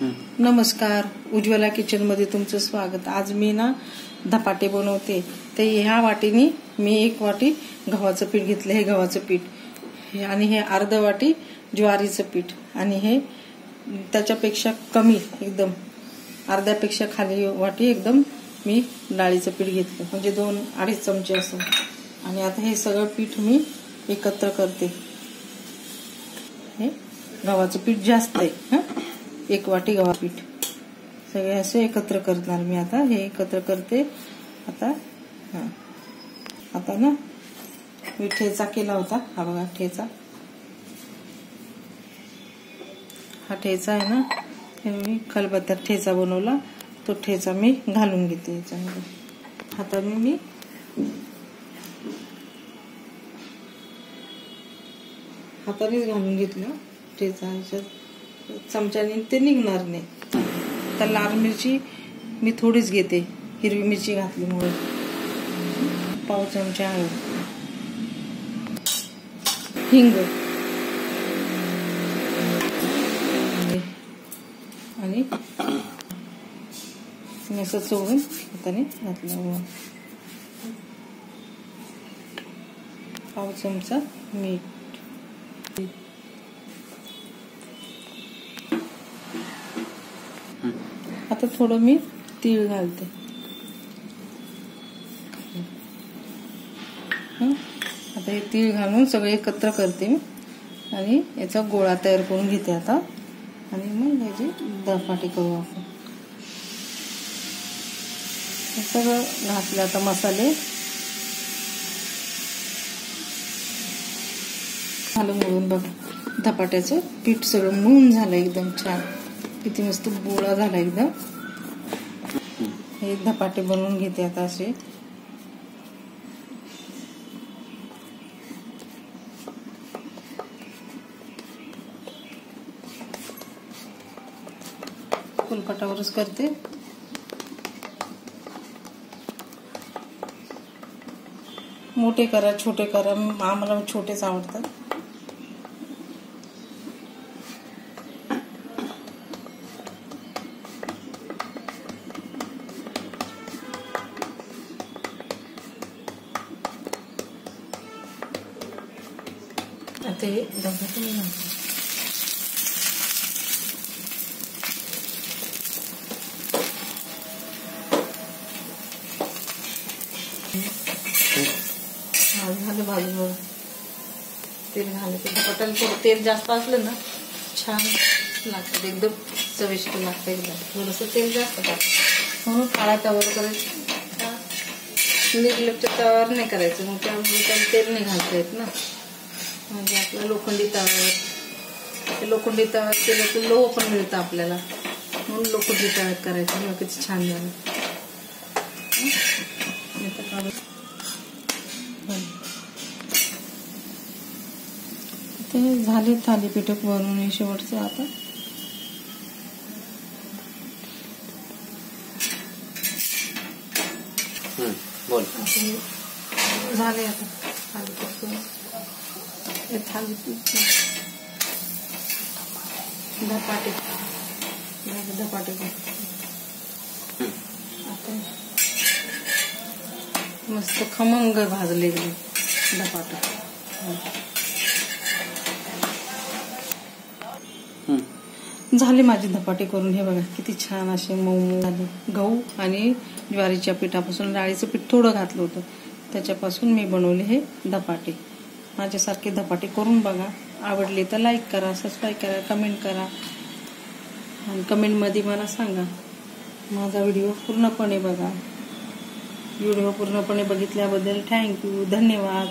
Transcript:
नमस्कार, उज्ज्वला किचन मध्ये तुमचं स्वागत। आज मी ना धपाटे बनवते। ते ह्या वाटीने मी 1 वाटी गव्हाचं पीठ घेतलं। हे गव्हाचं पीठ आणि हे अर्ध वाटी ज्वारीचं पीठ आणि हे त्याच्यापेक्षा कमी एकदम अर्ध्यापेक्षा खाली वाटी एकदम मी डाळीचं पीठ घेतलं, म्हणजे 2-2.5 चमचे असं। आणि आता हे सगळं पीठ मी एकत्र करते। हे गव्हाचं पीठ जास्त आहे, 1 वाटी गव्हाचं पीठ सगळे असे एकत्र करणार मी। आता हे एकत्र करते। आता ना मी ठेचा केला होता, हा बघा ठेचा, हा ठेचा आहे ना, हे मी खलबत्त्यात ठेचा बनवला, तो ठेचा मी घालून घेते याच्यामध्ये। हाताने मी हातानेच घालून घेतलं ठेचा, चमच्याने ते निघणार नाही। तर लाल मिरची मी थोडीच घेते, हिरवी मिरची घातल्यामुळे। पाव चमचा हिंग आणि असं चोळून हाताने घातलं। पाव चमचा मीठ, आता थोडं मी तीळ घालते। आता हे तीळ घालून सगळे एकत्र करते मी आणि याचा गोळा तयार करून घेते आता। आणि मग याचे धपाटे करू आपण। हे सगळं घातलं आता मसाले घालून मिळून बघा, धपाट्याचं पीठ सगळं मऊन झालं एकदम छान, किती मस्त गोळा झाला एकदम। हे धपाटे बनवून घेते आता असे। फुलपाटावरच करते। मोठे करा छोटे करा, आम्हाला छोटेच आवडतात। आता हे धपाटे मी घालते। झालं भाजून, तेल घालायचं। धपाट्याला थोडं तेल जास्त असलं ना छान लागतं, एकदम चविष्ट लागतं एकदम। थोडंसं तेल जास्त टाकायचं, म्हणून काळा तव्यावर करायचं, निर्लिप्त तव्यावर नाही करायचं, मग त्यामुळे त्याला तेल नाही घालता येत ना। म्हणजे आपला लोखंडी तव्यावर, लोखंडी तव्यात केलं तर लोह पण मिळतं आपल्याला, म्हणून लोखंडी तव्यात करायचं। मग किती छान झालं। ते झाले थालीपीठ बनवून शेवटचे। आता बोल झाले आता थालीपीठ, थालीपीठ धपाटे आता मस्त खमंग भाजले धपाटे। झाले माझे धपाटे करून। हे बघा किती छान असे मऊ झाले। गहू आणि ज्वारीच्या पिठापासून, डाळीचं पीठ थोडं घातलं होतं, त्याच्यापासून मी बनवले हे धपाटे। माझ्यासारखे धपाटे करून बघा। आवडले तर लाईक करा, सबस्क्राईब करा, कमेंट करा आणि कमेंटमध्ये मला सांगा। माझा व्हिडिओ पूर्णपणे बघा। व्हिडिओ पूर्णपणे बघितल्याबद्दल थँक्यू, धन्यवाद।